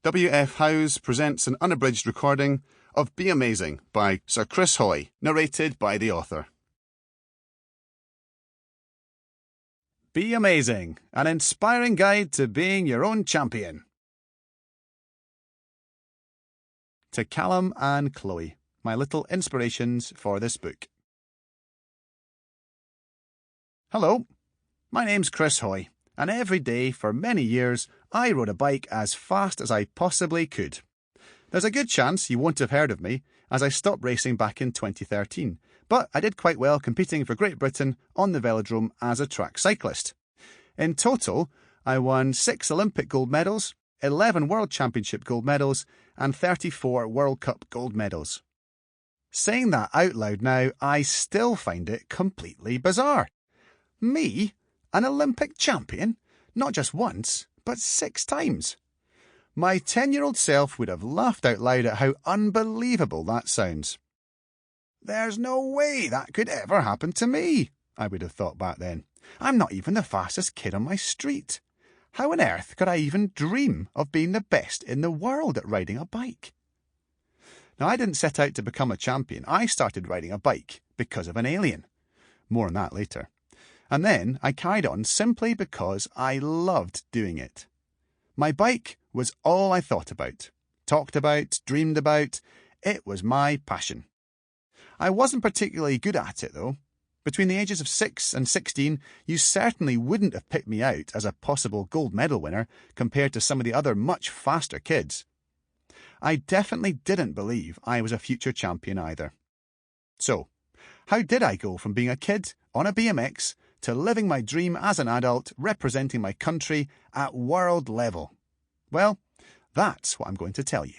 W.F. Howes presents an unabridged recording of Be Amazing by Sir Chris Hoy, narrated by the author. Be Amazing, an inspiring guide to being your own champion. To Callum and Chloe, my little inspirations for this book. Hello, my name's Chris Hoy, and every day for many years I rode a bike as fast as I possibly could. There's a good chance you won't have heard of me, as I stopped racing back in 2013, but I did quite well competing for Great Britain on the velodrome as a track cyclist. In total, I won 6 Olympic gold medals, 11 World Championship gold medals, and 34 World Cup gold medals. Saying that out loud now, I still find it completely bizarre. Me, an Olympic champion? Not just once, but 6 times. My 10-year-old self would have laughed out loud at how unbelievable that sounds. There's no way that could ever happen to me, I would have thought back then. I'm not even the fastest kid on my street. How on earth could I even dream of being the best in the world at riding a bike? Now, I didn't set out to become a champion. I started riding a bike because of an alien. More on that later. And then I carried on simply because I loved doing it. My bike was all I thought about, talked about, dreamed about. It was my passion. I wasn't particularly good at it, though. Between the ages of 6 and 16, you certainly wouldn't have picked me out as a possible gold medal winner compared to some of the other much faster kids. I definitely didn't believe I was a future champion either. So, how did I go from being a kid on a BMX to living my dream as an adult representing my country at world level? Well, that's what I'm going to tell you.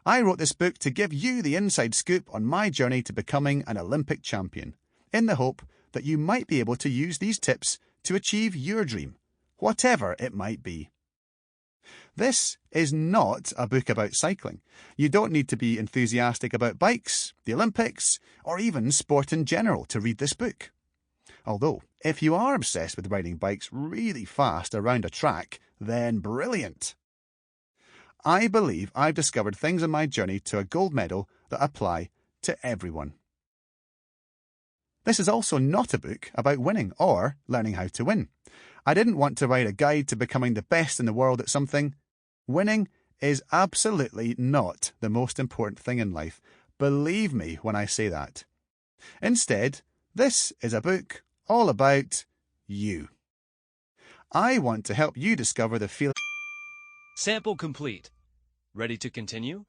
I wrote this book to give you the inside scoop on my journey to becoming an Olympic champion, in the hope that you might be able to use these tips to achieve your dream, whatever it might be. This is not a book about cycling. You don't need to be enthusiastic about bikes, the Olympics, or even sport in general to read this book. Although, if you are obsessed with riding bikes really fast around a track, then brilliant. I believe I've discovered things on my journey to a gold medal that apply to everyone. This is also not a book about winning or learning how to win. I didn't want to write a guide to becoming the best in the world at something. Winning is absolutely not the most important thing in life. Believe me when I say that. Instead, this is a book all about you. I want to help you discover the feeling. Sample complete. Ready to continue?